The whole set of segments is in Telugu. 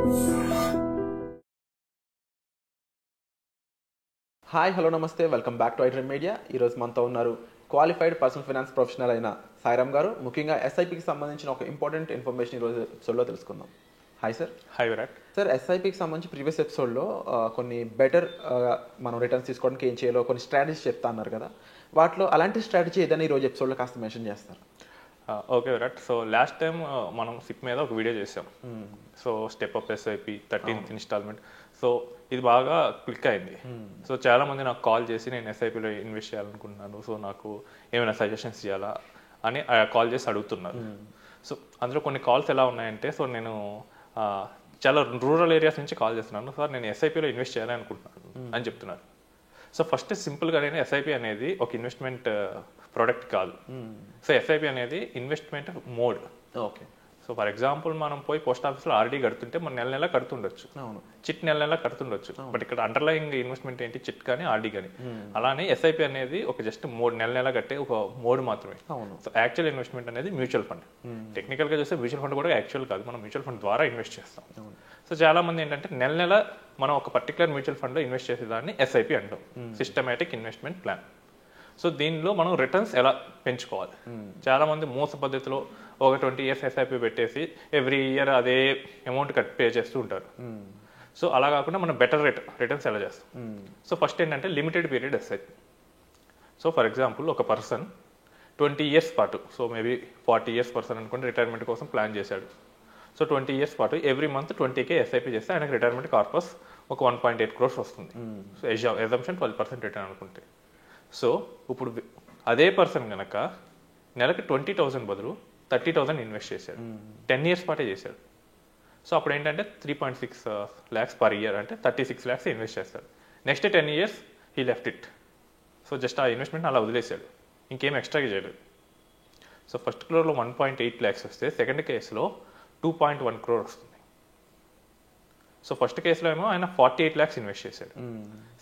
హాయ్ హలో నమస్తే, welcome back to iDream media. ఈరోజు మనతో ఉన్నారు క్వాలిఫైడ్ పర్సనల్ ఫైనాన్స్ ప్రొఫెషనల్ అయిన సాయిరామ్ గారు. ముఖ్యంగా ఎస్ఐపికి సంబంధించిన ఒక ఇంపార్టెంట్ ఇన్ఫర్మేషన్ ఈరోజు ఎపిసోడ్లో తెలుసుకుందాం. Hi sir. Hi Virat. Sir, ఎస్ఐపికి సంబంధించి ప్రీవియస్ ఎపిసోడ్లో కొన్ని బెటర్ మనం రిటర్న్స్ తీసుకోవడానికి ఏం చేయాలో కొన్ని స్ట్రాటజీస్ చెప్తా అన్నారు కదా, వాటిలో అలాంటి స్ట్రాటజీ ఏదైనా ఈరోజు ఎపిసోడ్లో కాస్త మెన్షన్ చేస్తారు? Okay Virat. So last time మనం సిప్ మీద ఒక వీడియో చేసాం. So step up SIP 13th instalment. So ఇది బాగా క్లిక్ అయింది. సో చాలా మంది నాకు కాల్ చేసి నేను ఎస్ఐపిలో ఇన్వెస్ట్ చేయాలనుకుంటున్నాను, సో నాకు ఏమైనా సజెషన్స్ ఇవ్వాలా అని కాల్ చేసి అడుగుతున్నారు. సో అందులో కొన్ని కాల్స్ ఎలా ఉన్నాయంటే, సో నేను చాలా రూరల్ ఏరియాస్ నుంచి కాల్ చేస్తున్నాను, సార్ నేను ఎస్ఐపిలో ఇన్వెస్ట్ చేయాలని అనుకుంటున్నాను అని చెప్తున్నారు. సో ఫస్ట్ సింపుల్గా నేను ఎస్ఐపి అనేది ఒక ఇన్వెస్ట్మెంట్ ప్రోడక్ట్ కాదు. సో ఎస్ఐపి అనేది investment mode. Okay. So for example మనం పోయి పోస్ట్ ఆఫీస్లో ఆర్డీ కడుతుంటే మనం నెల నెల కడుతుండొచ్చు, చిట్ నెల నెల కడుతుండొచ్చు. బట్ ఇక్కడ అండర్లయింగ్ ఇన్వెస్ట్మెంట్ ఏంటి, చిట్ కానీ ఆర్డీ కానీ. అలానే ఎస్ఐపి అనేది ఒక జస్ట్ నెల నెల కట్టే ఒక మోడ్ మాత్రమే. సో యాక్చువల్ ఇన్వెస్ట్మెంట్ అనేది మ్యూచువల్ ఫండ్. టెక్నికల్గా చూస్తే మ్యూచువల్ ఫండ్ కూడా యాక్చువల్ కాదు, మనం మ్యూచువల్ ఫండ్ ద్వారా ఇన్వెస్ట్ చేస్తాం. సో చాలా మంది ఏంటంటే నెల నెల మనం ఒక పర్టికులర్ మ్యూచువల్ ఫండ్లో ఇన్వెస్ట్ చేసేదాన్ని ఎస్ఐపి అంటాం, సిస్టమేటిక్ ఇన్వెస్ట్మెంట్ ప్లాన్. సో దీనిలో మనం రిటర్న్స్ ఎలా పెంచుకోవాలి, చాలా మంది మోస పద్ధతిలో ఒక 20 years ఎస్ఐపి పెట్టేసి ఎవ్రీ ఇయర్ అదే అమౌంట్ పే చేస్తూ ఉంటారు. సో అలా కాకుండా మనం బెటర్ రిటర్న్స్ ఎలా చేస్తాం? సో ఫస్ట్ ఏంటంటే limited period SIP. So for example ఒక పర్సన్ 20 years పాటు, సో మేబీ 40 years పర్సన్ అనుకుంటే రిటైర్మెంట్ కోసం ప్లాన్ చేశాడు. సో 20 years పాటు ఎవ్రీ మంత్ 20K ఎస్ఐపి చేస్తే ఆయనకు రిటైర్మెంట్ కార్పస్ ఒక 1.8 crores వస్తుంది. సో ఎజంప్షన్ 12% రిటర్న్ అనుకుంటే. సో ఇప్పుడు అదే పర్సన్ కనుక నెలకి 20,000 బదులు 30,000 ఇన్వెస్ట్ చేశాడు, 10 years పాటే చేశాడు. సో అప్పుడు ఏంటంటే 3.6 lakhs పర్ ఇయర్, అంటే 36 lakhs ఇన్వెస్ట్ చేస్తాడు. Next 10 years he left it. So just ఆ ఇన్వెస్ట్మెంట్ అలా వదిలేశాడు, ఇంకేం ఎక్స్ట్రాగా చేయలేదు. సో ఫస్ట్ క్రోర్లో 1.8 lakhs వస్తే సెకండ్ కేసులో 2.1 crore వస్తుంది. సో ఫస్ట్ కేసులో ఏమో ఆయన 48 lakhs ఇన్వెస్ట్ చేశాడు,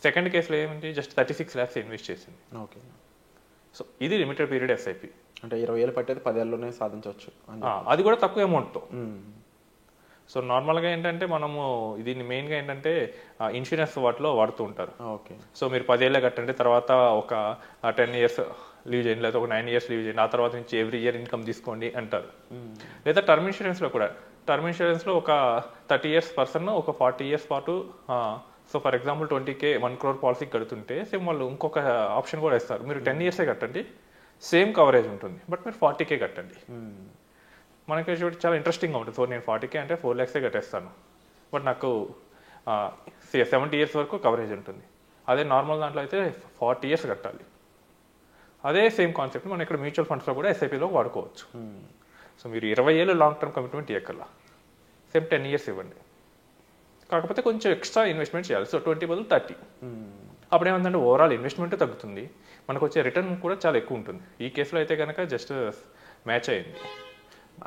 సెకండ్ కేసులో ఏమిటి జస్ట్ 36 lakhs ఇన్వెస్ట్ చేసింది. ఓకే. సో ఇది లిమిటెడ్ పీరియడ్ ఎస్ఐపి. అంటే 20,000 పట్టేది 10 ఏళ్ళలోనే సాధించవచ్చు, అది కూడా తక్కువ అమౌంట్తో. సో నార్మల్గా ఏంటంటే మనము దీన్ని మెయిన్గా ఏంటంటే ఇన్సూరెన్స్ వాటిలో వాడుతూ ఉంటారు. ఓకే. సో మీరు 10 ఏళ్ళే కట్టండి, తర్వాత ఒక 10 years లీవ్ చేయండి, లేదా ఒక 9 years లీవ్ చేయండి, ఆ తర్వాత నుంచి ఎవ్రీ ఇయర్ ఇన్కమ్ తీసుకోండి అంటారు. లేదా టర్మ్ ఇన్సూరెన్స్లో కూడా, టర్మ్ ఇన్సూరెన్స్లో ఒక 30 years పర్సన్ ఒక 40 years పాటు, so for example 20K 1 crore policy కడుతుంటే సేమ్ వాళ్ళు ఇంకొక ఆప్షన్ కూడా ఇస్తారు, మీరు 10 years కట్టండి, సేమ్ కవరేజ్ ఉంటుంది, బట్ మీరు 40K కట్టండి. మనకి చాలా ఇంట్రెస్టింగ్గా ఉంటుంది. సో నేను 40K అంటే 4 lakhs కట్టేస్తాను, బట్ నాకు 70 years వరకు కవరేజ్ ఉంటుంది. అదే నార్మల్ దాంట్లో అయితే 40 years కట్టాలి. అదే సేమ్ కాన్సెప్ట్ మనం ఇక్కడ మ్యూచువల్ ఫండ్స్లో కూడా ఎస్ఐపిలో వాడుకోవచ్చు. సో మీరు 20 ఏళ్ళు లాంగ్ టర్మ్ కమిట్మెంట్ ఇవ్వకల్లా, సేమ్ 10 years ఇవ్వండి, కాకపోతే కొంచెం ఎక్స్ట్రా ఇన్వెస్ట్మెంట్ చేయాలి. సో 20 బదులు 30. అప్పుడు ఏమంటే ఓవరాల్ ఇన్వెస్ట్మెంట్ తగ్గుతుంది, మనకు వచ్చే రిటర్న్ కూడా చాలా ఎక్కువ ఉంటుంది. ఈ కేసులో అయితే కనుక జస్ట్ మ్యాచ్ అయ్యింది.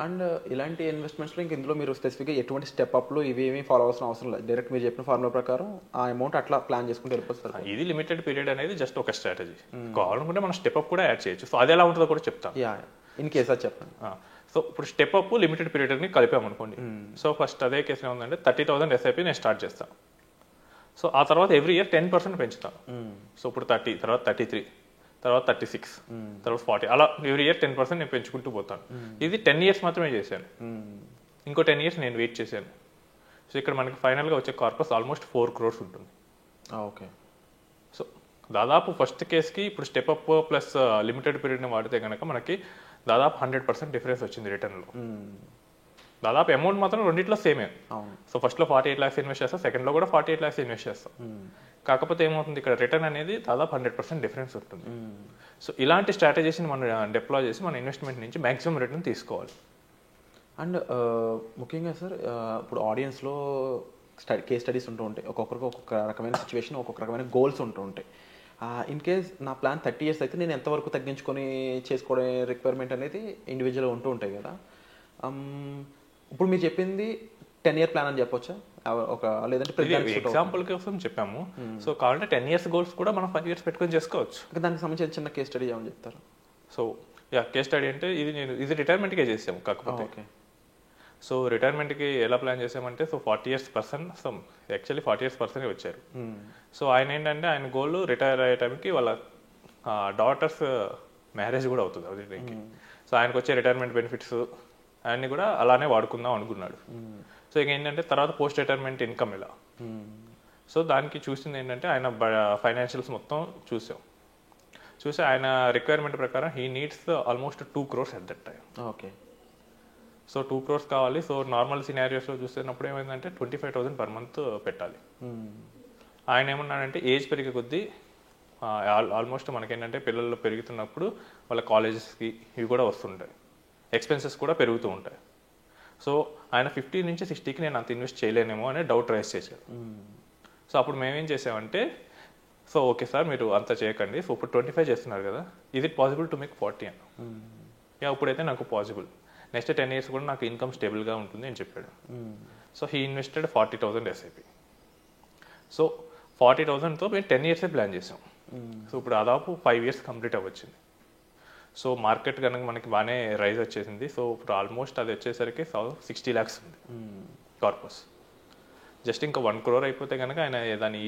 అండ్ ఇలాంటి ఇన్వెస్ట్మెంట్స్లో ఇంక ఇందులో మీరు స్పెసిఫిక్గా ఎటువంటి స్టెప్ అప్లు ఇవేమీ ఫాలో అవ్వాల్సిన అవసరం లేదు, డైరెక్ట్ మీరు చెప్పిన ఫార్ములా ప్రకారం ఆ అమౌంట్ అట్లా ప్లాన్ చేసుకుంటే వెళ్ళిపోతారు. ఇది లిమిటెడ్ పీరియడ్ అనేది జస్ట్ ఒక స్ట్రాటజీ. కావాలనుకుంటే మనం స్టెప్ అప్ కూడా యాడ్ చేయొచ్చు. సో అది ఎలా ఉంటుందో కూడా చెప్తాను. ఇన్ కేస్ అది చెప్పండి. సో ఇప్పుడు స్టెప్ అప్ లిమిటెడ్ పీరియడ్ని కలిపామనుకోండి. సో ఫస్ట్ అదే కేసులో ఉందంటే 30,000 ఎస్ఐపి నేను స్టార్ట్ చేస్తాను. సో ఆ తర్వాత ఎవ్రీ ఇయర్ 10% పెంచుతాను. సో ఇప్పుడు 30, తర్వాత 33, తర్వాత 36, తర్వాత 40, అలా ఎవ్రీ ఇయర్ 10% నేను పెంచుకుంటూ పోతాను. ఇది 10 years మాత్రమే చేశాను, ఇంకో 10 years నేను వెయిట్ చేశాను. సో ఇక్కడ మనకి ఫైనల్గా వచ్చే కార్పస్ ఆల్మోస్ట్ 4 crores ఉంటుంది. ఓకే. సో దాదాపు ఫస్ట్ కేసుకి ఇప్పుడు స్టెప్ అప్ ప్లస్ లిమిటెడ్ పీరియడ్ని వాడితే కనుక మనకి దాదాపు 100% డిఫరెన్స్ వచ్చింది రిటర్న్లో. దాదాపు అమౌంట్ మాత్రం రెండిట్లో సేమే. సో ఫస్ట్లో 48 lakhs ఇన్వెస్ట్ చేస్తాం, సెకండ్లో కూడా 48 lakhs ఇన్వెస్ట్ చేస్తాం. కాకపోతే ఏమవుతుంది, ఇక్కడ రిటర్న్ అనేది దాదాపు 100% డిఫరెన్స్ ఉంటుంది. సో ఇలాంటి స్ట్రాటజీస్ని మనం డిప్లాయ్ చేసి మన ఇన్వెస్ట్మెంట్ నుంచి మ్యాక్సిమం రిటర్న్ తీసుకోవాలి. అండ్ ముఖ్యంగా సార్, ఇప్పుడు ఆడియన్స్లో కేస్ స్టడీస్ ఉంటూ ఉంటాయి, ఒక్కొక్కరికి ఒక్కొక్క రకమైన సిచ్యువేషన్, ఒక్కొక్క రకమైన గోల్స్ ఉంటూ ఉంటాయి. ఇన్ కేస్ నా ప్లాన్ 30 years అయితే నేను ఎంతవరకు తగ్గించుకొని చేసుకోవడం రిక్వైర్మెంట్ అనేది ఇండివిజువల్గా ఉంటూ ఉంటాయి కదా. ఇప్పుడు మీరు చెప్పింది 10-year ప్లాన్ అని చెప్పొచ్చా, ఒక లేదంటే ఎగ్జాంపుల్ కోసం చెప్పాము. సో కావాలంటే 10 years గోల్స్ కూడా మనం 5 years పెట్టుకొని చేసుకోవచ్చు. దానికి సంబంధించిన చిన్న కేస్ స్టడీ ఏమని చెప్తారు? సో కేస్ స్టడీ అంటే ఇది రిటైర్మెంట్కే చేసాము. కాకపోతే సో రిటైర్మెంట్కి ఎలా ప్లాన్ చేసామంటే so 40 years person so actually 40 years పర్సనే వచ్చారు. సో ఆయన ఏంటంటే ఆయన గోల్ రిటైర్ అయ్యే టైంకి వాళ్ళ డాటర్స్ మ్యారేజ్ కూడా అవుతుంది అదికి. సో ఆయనకు వచ్చే రిటైర్మెంట్ బెనిఫిట్స్ అన్నీ కూడా అలానే వాడుకుందాం అనుకున్నాడు. సో ఇక ఏంటంటే తర్వాత పోస్ట్ రిటైర్మెంట్ ఇన్కమ్ ఎలా, సో దానికి చూసింది ఏంటంటే ఆయన ఫైనాన్షియల్స్ మొత్తం చూసి ఆయన రిక్వైర్మెంట్ ప్రకారం he needs almost 2 crores at that time. Okay. So 2 crores కావాలి. సో నార్మల్ సినారియోస్లో చూస్తున్నప్పుడు ఏమైందంటే 25,000 per month పెట్టాలి. ఆయన ఏమన్నాడంటే ఏజ్ పెరిగే కొద్దీ ఆల్మోస్ట్ మనకేంటంటే పిల్లలు పెరుగుతున్నప్పుడు వాళ్ళ కాలేజెస్కి ఇవి కూడా వస్తుంటాయి, ఎక్స్పెన్సెస్ కూడా పెరుగుతూ ఉంటాయి. సో ఆయన 50 నుంచి 60కి నేను అంత ఇన్వెస్ట్ చేయలేనేమో అనే డౌట్ రైజ్ చేశాడు. సో అప్పుడు మేమేం చేసామంటే సో ఓకే సార్ మీరు అంత చేయకండి, సో ఇప్పుడు 25 చేస్తున్నారు కదా, ఇది ఇట్ పాసిబుల్ టు మేక్ 40 అన్న. ఇప్పుడైతే నాకు పాసిబుల్, నెక్స్ట్ 10 years కూడా నాకు ఇన్కమ్ స్టేబుల్గా ఉంటుంది అని చెప్పాడు. So he invested 40,000 SIP. So 40,000తో మేము 10 years ప్లాన్ చేసాం. సో ఇప్పుడు దాదాపు 5 years కంప్లీట్ అవ్వచ్చింది. సో మార్కెట్ కనుక మనకి బాగానే రైజ్ వచ్చేసింది. సో ఇప్పుడు ఆల్మోస్ట్ అది వచ్చేసరికి 60 lakhs ఉంది కార్పస్. జస్ట్ ఇంకా 1 crore అయిపోతే కనుక ఆయన దాన్ని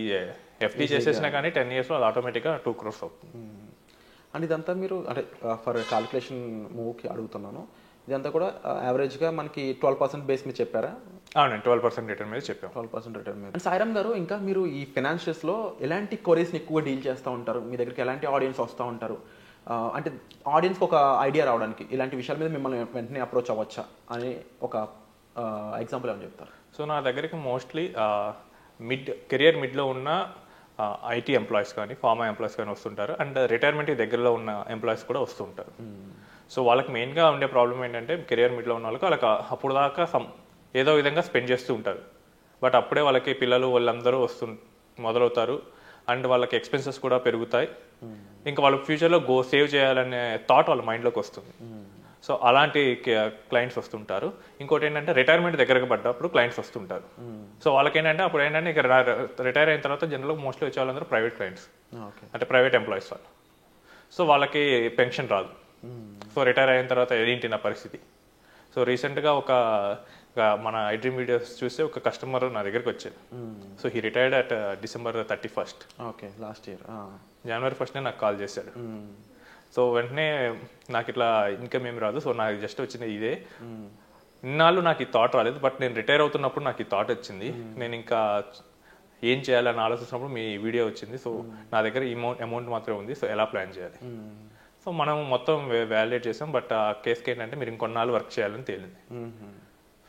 ఎఫ్డీ చేసేసినా కానీ 10 yearsలో అది ఆటోమేటిక్గా 2 crores అవుతుంది. అండ్ ఇదంతా మీరు అంటే ఫర్ క్యాలిక్యులేషన్ మూవ్కి అడుగుతున్నాను, ఇదంతా కూడా యావరేజ్గా మనకి 12% బేస్ మీద చెప్పారా? అవునండి, 12% రిటర్న్ మీద చెప్పాం. 12% రిటర్న్ మీద. సాయిరామ్ గారు, ఇంకా మీరు ఈ ఫైనాన్షియల్స్లో ఎలాంటి క్వరీస్ని ఎక్కువ డీల్ చేస్తూ ఉంటారు? మీ దగ్గరికి ఎలాంటి ఆడియన్స్ వస్తూ ఉంటారు? అంటే ఆడియన్స్కి ఒక ఐడియా రావడానికి ఇలాంటి విషయాల మీద మిమ్మల్ని వెంటనే అప్రోచ్ అవ్వచ్చా అని ఒక ఎగ్జాంపుల్ ఏమని చెప్తారు? సో నా దగ్గరికి మోస్ట్లీ కెరియర్ మిడ్లో ఉన్న ఐటీ ఎంప్లాయీస్ కానీ ఫార్మా ఎంప్లాయీస్ కానీ వస్తుంటారు. అండ్ రిటైర్మెంట్ దగ్గరలో ఉన్న ఎంప్లాయీస్ కూడా వస్తుంటారు. సో వాళ్ళకి మెయిన్గా ఉండే ప్రాబ్లం ఏంటంటే కెరియర్ మిడ్లో ఉన్న వాళ్ళకి అప్పుడు దాకా ఏదో విధంగా స్పెండ్ చేస్తూ ఉంటారు. బట్ అప్పుడే వాళ్ళకి పిల్లలు వాళ్ళందరూ మొదలవుతారు అండ్ వాళ్ళకి ఎక్స్పెన్సెస్ కూడా పెరుగుతాయి. ఇంకా వాళ్ళ ఫ్యూచర్లో సేవ్ చేయాలనే థాట్ వాళ్ళ మైండ్లోకి వస్తుంది. సో అలాంటి క్లయింట్స్ వస్తుంటారు. ఇంకోటి ఏంటంటే రిటైర్మెంట్ దగ్గరకు పడ్డప్పుడు క్లయింట్స్ వస్తుంటారు. సో వాళ్ళకి ఏంటంటే అప్పుడు ఏంటంటే ఇక రిటైర్ అయిన తర్వాత జనరల్గా మోస్ట్లీ వచ్చే వాళ్ళందరూ ప్రైవేట్ క్లయింట్స్, అంటే ప్రైవేట్ ఎంప్లాయీస్ వాళ్ళు. సో వాళ్ళకి పెన్షన్ రాదు. సో రిటైర్ అయిన తర్వాత ఏంటి నా పరిస్థితి? సో రీసెంట్గా మన ఐడ్రీమ్ వీడియోస్ చూస్తే ఒక కస్టమర్ నా దగ్గరికి వచ్చారు. So he retired at December 31st. Okay, last year January 1st నాకు కాల్ చేశాడు. సో వెంటనే నాకు ఇట్లా ఇన్కమ్ ఏమి రాదు, సో నాకు జస్ట్ వచ్చింది ఇదే. ఇన్నాళ్ళు నాకు ఈ థాట్ రాలేదు, బట్ నేను రిటైర్ అవుతున్నప్పుడు నాకు ఈ థాట్ వచ్చింది. నేను ఇంకా ఏం చేయాలని ఆలోచిస్తున్నప్పుడు మీ వీడియో వచ్చింది. సో నా దగ్గర అమౌంట్ మాత్రమే ఉంది, సో ఎలా ప్లాన్ చేయాలి? సో మనం మొత్తం వ్యాలిడేట్ చేసాం. బట్ ఆ కేసుకి ఏంటంటే మీరు ఇంకొన్నాళ్ళు వర్క్ చేయాలని తేలింది.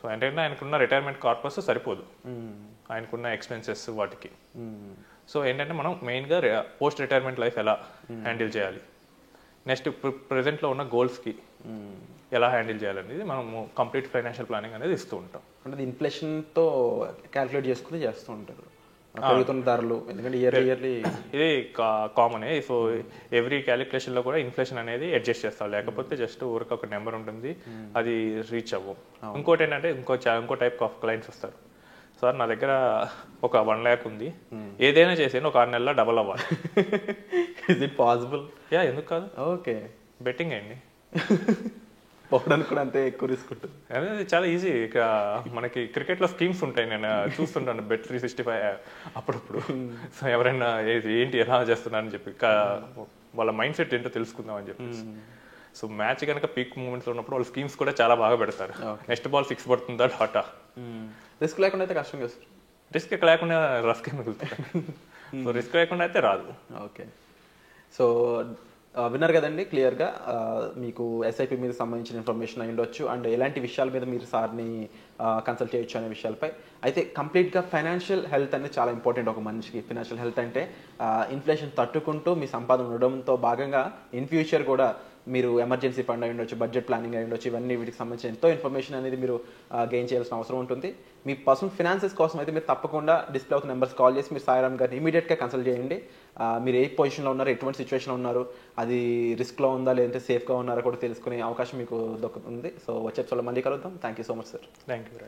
సో ఏంటంటే ఆయనకున్న రిటైర్మెంట్ కార్పస్ సరిపోదు ఆయనకున్న ఎక్స్పెన్సెస్ వాటికి. సో ఏంటంటే మనం మెయిన్గా పోస్ట్ రిటైర్మెంట్ లైఫ్ ఎలా హ్యాండిల్ చేయాలి, నెక్స్ట్ ప్రెజెంట్లో ఉన్న గోల్స్కి ఎలా హ్యాండిల్ చేయాలనేది మనము కంప్లీట్ ఫైనాన్షియల్ ప్లానింగ్ అనేది ఇస్తూ ఉంటాం. అంటే ఇన్ఫ్లేషన్తో క్యాలిక్యులేట్ చేసుకుని చేస్తూ ఉంటారు పెరుగుతున్న ధరలు, ఎందుకంటే ఇయర్లీ ఇది కామనే. సో ఎవ్రీ క్యాలిక్యులేషన్లో కూడా ఇన్ఫ్లేషన్ అనేది అడ్జస్ట్ చేస్తాం, లేకపోతే జస్ట్ ఊరికి ఒక నెంబర్ ఉంటుంది అది రీచ్ అవ్వం. ఇంకోటి ఏంటంటే ఇంకో టైప్ ఆఫ్ క్లయింట్స్ వస్తారు. సార్ నా దగ్గర ఒక 1 lakh ఉంది, ఏదైనా చేసేది ఒక 6 నెలల్లో డబల్ అవ్వాలి. Is it possible? యా, ఎందుకు కాదు. ఓకే, బెట్టింగ్ అండి. పోవడానికి కూడా అంతే ఎక్కువ రిస్క్ ఉంటుంది. అదే చాలా ఈజీ. ఇక మనకి క్రికెట్లో స్కీమ్స్ ఉంటాయి, నేను చూస్తుంటాను Bet365 అప్పుడప్పుడు. సో ఎవరైనా ఏంటి ఎలా చేస్తున్నారని చెప్పి వాళ్ళ మైండ్ సెట్ ఏంటో తెలుసుకుందాం అని చెప్పి. సో మ్యాచ్ కనుక పీక్ మూమెంట్స్ ఉన్నప్పుడు వాళ్ళ స్కీమ్స్ కూడా చాలా బాగా పెడతారు. నెక్స్ట్ బాల్ 6 పడుతుందా డాటా. రిస్క్ లేకుండా అయితే కష్టం కదా. రిస్క్ లేకుండా రస్కే మిగులుతుంది. సో రిస్క్ లేకుండా అయితే రాదు. ఓకే, సో విన్నారు కదండి క్లియర్గా. మీకు ఎస్ఐపి మీద సంబంధించిన ఇన్ఫర్మేషన్ అయి ఉండొచ్చు అండ్ ఎలాంటి విషయాల మీద మీరు సార్ని కన్సల్ట్ చేయొచ్చు అనే విషయాలపై. అయితే కంప్లీట్గా ఫైనాన్షియల్ హెల్త్ అనేది చాలా ఇంపార్టెంట్ ఒక మనిషికి. ఫైనాన్షియల్ హెల్త్ అంటే ఇన్ఫ్లేషన్ తట్టుకుంటూ మీ సంపాదన ఉండడంతో భాగంగా ఇన్ ఫ్యూచర్ కూడా మీరు ఎమర్జెన్సీ ఫండ్ అయి ఉండొచ్చు, బడ్జెట్ ప్లానింగ్ అయి ఉండొచ్చు, ఇవన్నీ వీటికి సంబంధించిన ఎంతో ఇన్ఫర్మేషన్ అనేది మీరు గెయిన్ చేయాల్సిన అవసరం ఉంటుంది. మీ పర్సనల్ ఫినాన్సెస్ కోసం అయితే మీరు తప్పకుండా డిస్ప్లే అవుతున్న నెంబర్స్ కాల్ చేసి మీరు సాయిరామ్ గారిని ఇమీడియట్గా కన్సల్ట్ చేయండి. మీరు ఏ పొజిషన్లో ఉన్నారు, ఎటువంటి సిచ్యువేషన్లో ఉన్నారు, అది రిస్క్లో ఉందా లేదంటే సేఫ్గా ఉన్నారో కూడా తెలుసుకునే అవకాశం మీకు దొరుకుతుంది. సో వచ్చే ఎపిసోడ్లో మళ్ళీ కలుద్దాం. Thank you so much sir. Thank you.